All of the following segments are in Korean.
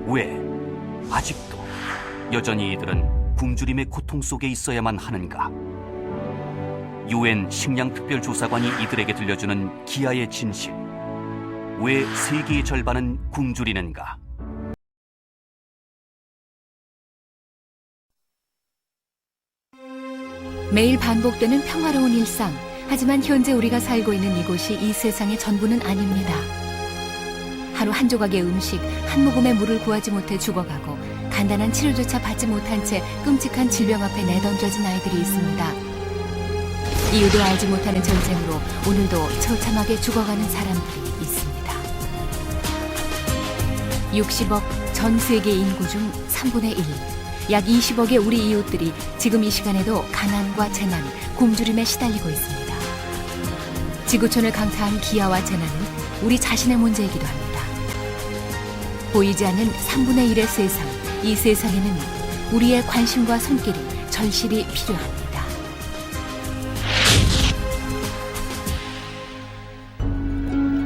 왜 아직도 여전히 이들은 굶주림의 고통 속에 있어야만 하는가? UN 식량특별조사관이 이들에게 들려주는 기아의 진실. 왜 세계의 절반은 굶주리는가? 매일 반복되는 평화로운 일상. 하지만 현재 우리가 살고 있는 이곳이 이 세상의 전부는 아닙니다. 하루 한 조각의 음식, 한 모금의 물을 구하지 못해 죽어가고 간단한 치료조차 받지 못한 채 끔찍한 질병 앞에 내던져진 아이들이 있습니다. 이유도 알지 못하는 전쟁으로 오늘도 처참하게 죽어가는 사람들이 있습니다. 60억 전 세계 인구 중 3분의 1, 약 20억의 우리 이웃들이 지금 이 시간에도 가난과 재난, 굶주림에 시달리고 있습니다. 지구촌을 강타한 기아와 재난은 우리 자신의 문제이기도 합니다. 보이지 않는 3분의 1의 세상, 이 세상에는 우리의 관심과 손길이 절실히 필요합니다.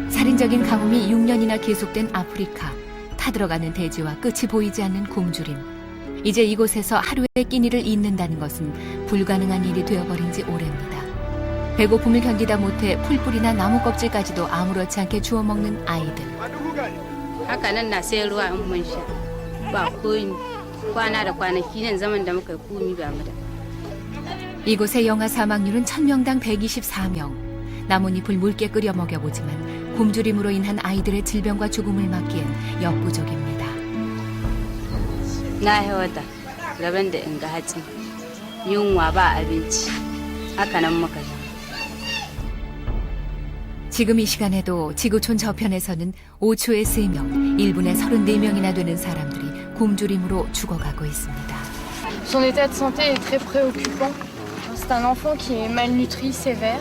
살인적인 가뭄이 6년이나 계속된 아프리카, 타들어가는 대지와 끝이 보이지 않는 굶주림. 이제 이곳에서 하루의 끼니를 잇는다는 것은 불가능한 일이 되어버린 지 오래입니다. 배고픔을 견디다 못해 풀뿌리나 나무 껍질까지도 아무렇지 않게 주워 먹는 아이들. hakanan na sai ruwa in mun sha ba komi kwana da kwanaki zaman da muka komi ba mu da. 이곳의 영아 사망률은 1000명당 124명. 나뭇잎을 묽게 끓여 먹여보지만 굶주림으로 인한 아이들의 질병과 죽음을 막기엔 역부족입니다. Na hewata gaban da in ga hatsi yunwa ba abinci hakanan muka yi. 지금 이 시간에도 지구촌 저편에서는 5초에 3명, 1분에 34명이나 되는 사람들이 굶주림으로 죽어가고 있습니다. Son état de santé est très préoccupant. C'est un enfant qui est malnutri sévère,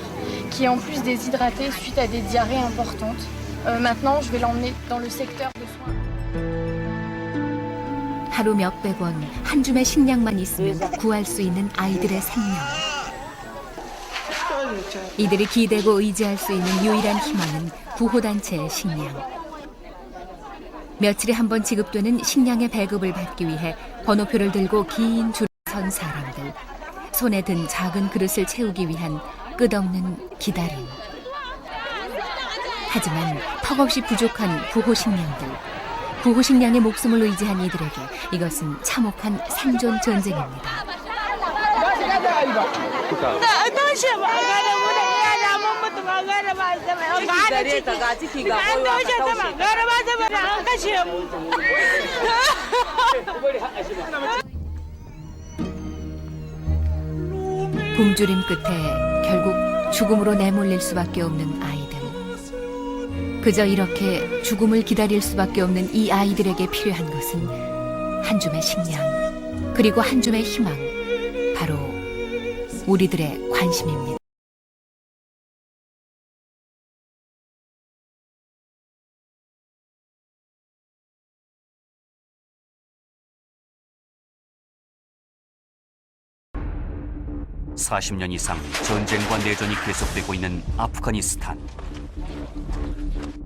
qui est en plus déshydraté suite à des diarrhées importantes. Maintenant, je vais l'emmener dans le secteur de soins. 하루 몇백 원, 한 줌의 식량만 있으면 구할 수 있는 아이들의 생명. 이들이 기대고 의지할 수 있는 유일한 희망은 구호단체의 식량. 며칠에 한 번 지급되는 식량의 배급을 받기 위해 번호표를 들고 긴 줄에 선 사람들. 손에 든 작은 그릇을 채우기 위한 끝없는 기다림. 하지만 턱없이 부족한 구호식량들. 구호식량의 목숨을 의지한 이들에게 이것은 참혹한 생존 전쟁입니다. 굶주림 끝에 결국 죽음으로 내몰릴 수밖에 없는 아이들. 그저 이렇게 죽음을 기다릴 수밖에 없는 이 아이들에게 필요한 것은 한 줌의 식량, 그리고 한 줌의 희망, 바로 우리들의 관심입니다. (40년) 이상 전쟁과 내전이 계속되고 있는 아프가니스탄.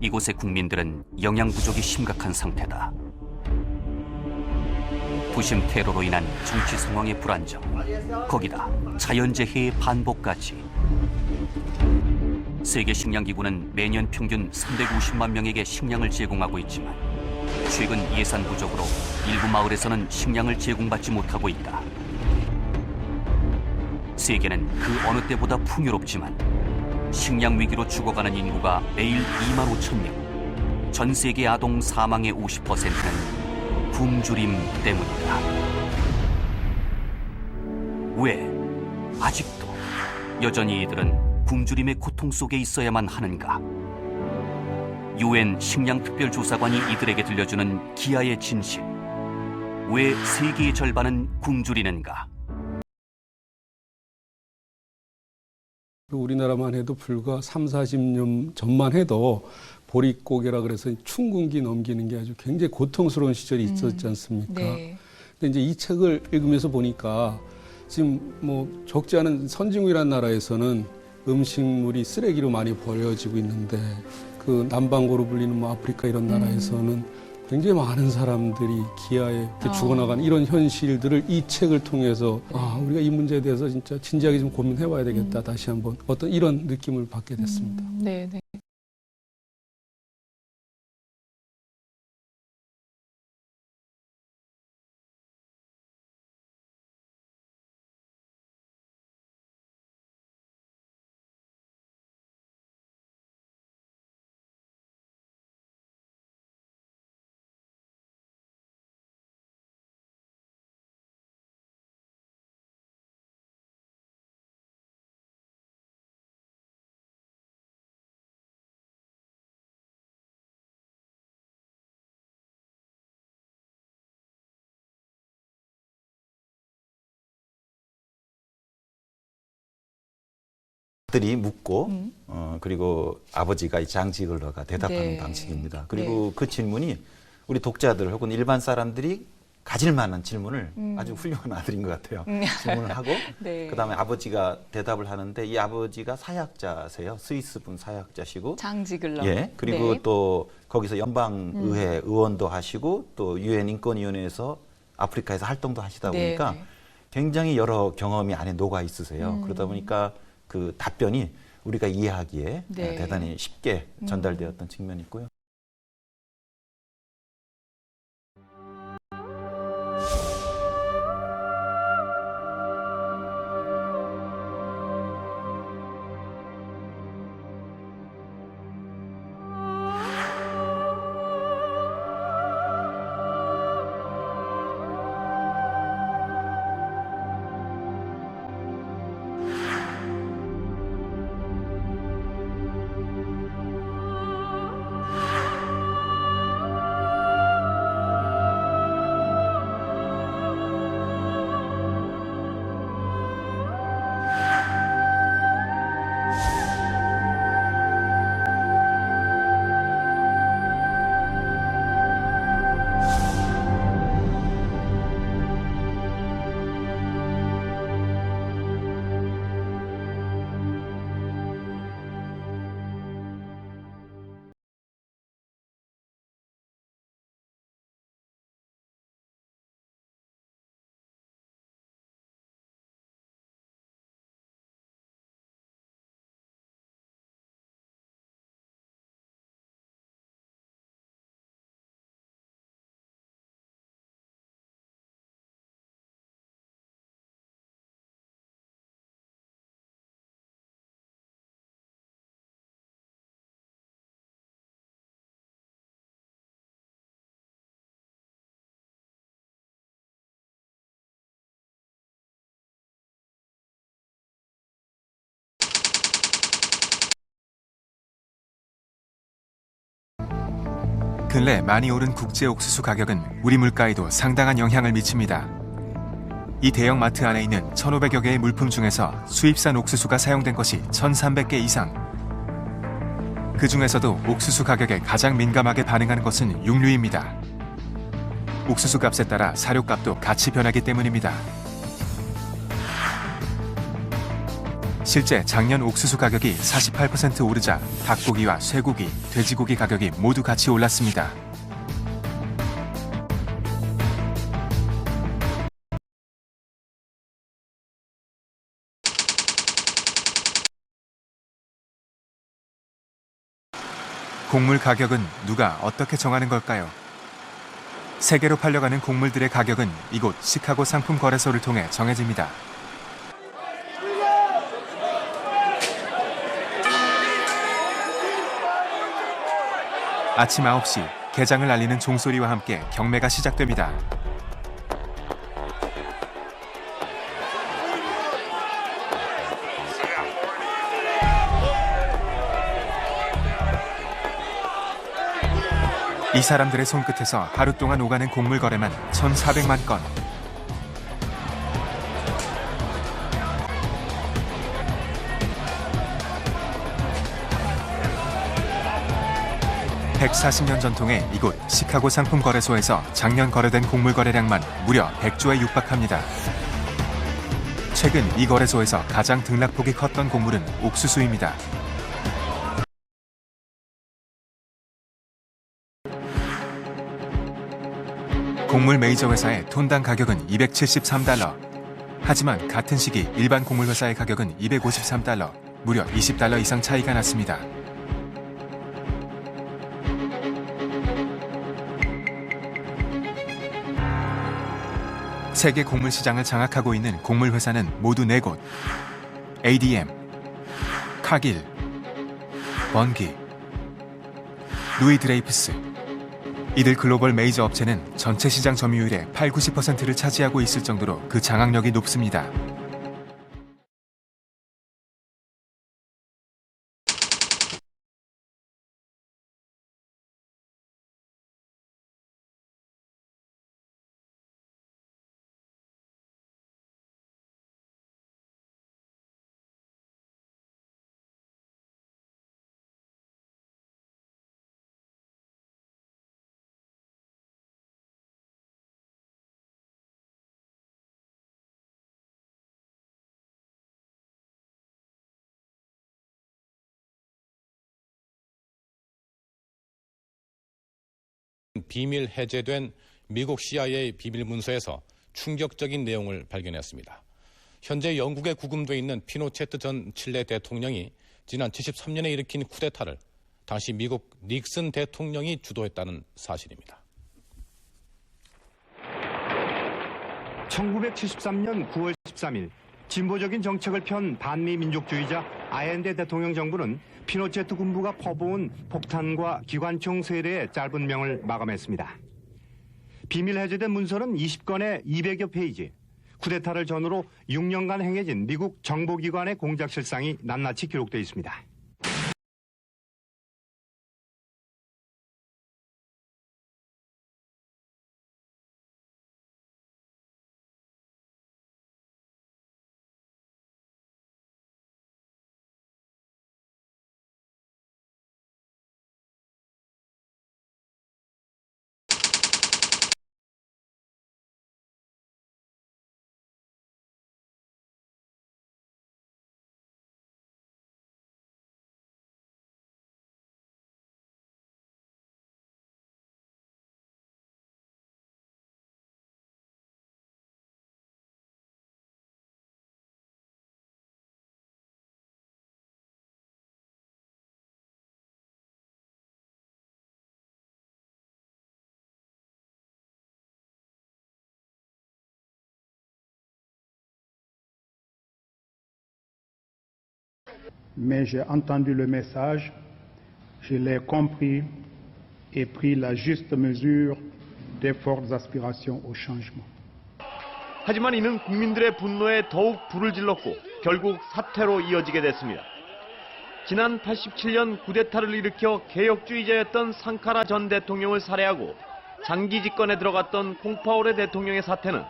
이곳의 국민들은 영양 부족이 심각한 상태다. 부심 테러로 인한 정치 상황의 불안정, 거기다 자연재해의 반복까지. 세계식량기구는 매년 평균 350만 명에게 식량을 제공하고 있지만 최근 예산 부족으로 일부 마을에서는 식량을 제공받지 못하고 있다. 세계는 그 어느 때보다 풍요롭지만 식량 위기로 죽어가는 인구가 매일 2만 5천 명. 전 세계 아동 사망의 50%는 굶주림 때문이다. 왜 아직도 여전히 이들은 굶주림의 고통 속에 있어야만 하는가? UN 식량특별조사관이 이들에게 들려주는 기아의 진실. 왜 세계의 절반은 굶주리는가? 우리나라만 해도 불과 3, 40년 전만 해도 보릿고개라 그래서 춘군기 넘기는 게 아주 굉장히 고통스러운 시절이 있었지 않습니까? 네. 근데 이제 이 책을 읽으면서 보니까 지금 뭐 적지 않은 선진국이라는 나라에서는 음식물이 쓰레기로 많이 버려지고 있는데 그 남방고로 불리는 뭐 아프리카 이런 나라에서는 굉장히 많은 사람들이 기아에 이렇게 죽어나가는 이런 현실들을 이 책을 통해서 우리가 이 문제에 대해서 진짜 진지하게 좀 고민해봐야 되겠다. 다시 한번 어떤 이런 느낌을 받게 됐습니다. 네, 네. 들이 묻고 그리고 아버지가 이 장지글러가 대답하는 네. 방식입니다. 그리고 그 질문이 우리 독자들 혹은 일반 사람들이 가질 만한 질문을 아주 훌륭한 아들인 것 같아요. 질문을 하고 네. 그다음에 아버지가 대답을 하는데 이 아버지가 사약자세요. 스위스분 사약자시고 장지글러. 예. 그리고 네. 또 거기서 연방의회 의원도 하시고 또 유엔 인권위원회에서 아프리카에서 활동도 하시다 보니까 네. 굉장히 여러 경험이 안에 녹아 있으세요. 그러다 보니까 그 답변이 우리가 이해하기에 네. 대단히 쉽게 전달되었던 측면이 있고요. 근래 많이 오른 국제 옥수수 가격은 우리 물가에도 상당한 영향을 미칩니다. 이 대형 마트 안에 있는 1,500여 개의 물품 중에서 수입산 옥수수가 사용된 것이 1,300개 이상. 그 중에서도 옥수수 가격에 가장 민감하게 반응하는 것은 육류입니다. 옥수수 값에 따라 사료값도 같이 변하기 때문입니다. 실제 작년 옥수수 가격이 48% 오르자 닭고기와 쇠고기, 돼지고기 가격이 모두 같이 올랐습니다. 곡물 가격은 누가 어떻게 정하는 걸까요? 세계로 팔려가는 곡물들의 가격은 이곳 시카고 상품 거래소를 통해 정해집니다. 아침 9시 개장을 알리는 종소리와 함께 경매가 시작됩니다. 이 사람들의 손끝에서 하루 동안 오가는 곡물 거래만 1,400만 건. (140년) 전통의 이곳 시카고 상품 거래소에서 작년 거래된 곡물 거래량만 무려 100조에 육박합니다. 최근 이 거래소에서 가장 등락폭이 컸던 곡물은 옥수수입니다. 곡물 메이저 회사의 톤당 가격은 273달러. 하지만 같은 시기 일반 곡물 회사의 가격은 253달러, 무려 20달러 이상 차이가 났습니다. 세계 곡물 시장을 장악하고 있는 곡물 회사는 모두 4곳. ADM, 카길, 번기, 루이 드레이프스. 이들 글로벌 메이저 업체는 전체 시장 점유율의 80-90%를 차지하고 있을 정도로 그 장악력이 높습니다. 비밀 해제된 미국 CIA 비밀 문서에서 충격적인 내용을 발견했습니다. 현재 영국에 구금돼 있는 피노체트 전 칠레 대통령이 지난 73년에 일으킨 쿠데타를 당시 미국 닉슨 대통령이 주도했다는 사실입니다. 1973년 9월 13일 진보적인 정책을 편 반미 민족주의자 아엔데 대통령 정부는 피노체트 군부가 퍼부은 폭탄과 기관총 세례의 짧은 명을 마감했습니다. 비밀 해제된 문서는 20건에 200여 페이지, 쿠데타를 전후로 6년간 행해진 미국 정보기관의 공작 실상이 낱낱이 기록되어 있습니다. Mais j'ai entendu le message, je l'ai compris et pris la juste mesure des fortes aspirations au changement. 하지만 이는 국민들의 분노에 더욱 불을 질렀고 결국 사태로 이어지게 됐습니다. 지난 87년 쿠데타를 일으켜 개혁주의자였던 상카라 전 대통령을 살해하고 장기 집권에 들어갔던 콩파오레 대통령의 사태는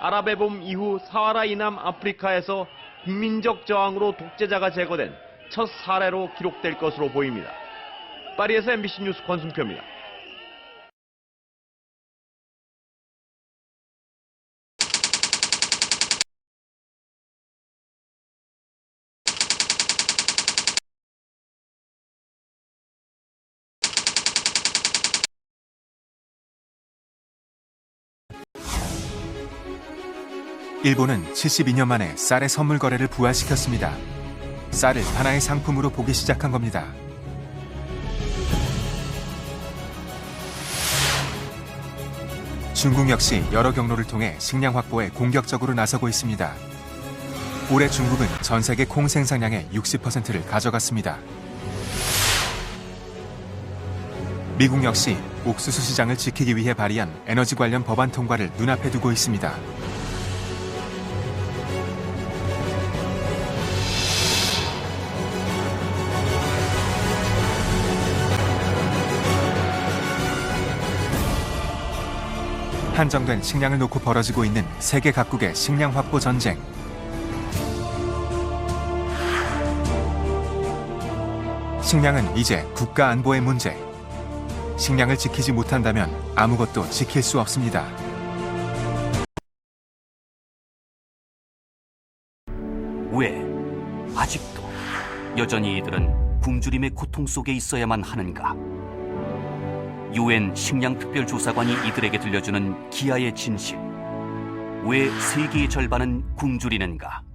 아랍의 봄 이후 사하라 이남 아프리카에서 국민적 저항으로 독재자가 제거된 첫 사례로 기록될 것으로 보입니다. 파리에서 MBC 뉴스 권순표입니다. 일본은 72년 만에 쌀의 선물 거래를 부활시켰습니다. 쌀을 하나의 상품으로 보기 시작한 겁니다. 중국 역시 여러 경로를 통해 식량 확보에 공격적으로 나서고 있습니다. 올해 중국은 전 세계 콩 생산량의 60%를 가져갔습니다. 미국 역시 옥수수 시장을 지키기 위해 발의한 에너지 관련 법안 통과를 눈앞에 두고 있습니다. 한정된 식량을 놓고 벌어지고 있는 세계 각국의 식량 확보 전쟁. 식량은 이제 국가 안보의 문제. 식량을 지키지 못한다면 아무것도 지킬 수 없습니다. 왜 아직도 여전히 이들은 굶주림의 고통 속에 있어야만 하는가? UN 식량특별조사관이 이들에게 들려주는 기아의 진실. 왜 세계의 절반은 굶주리는가?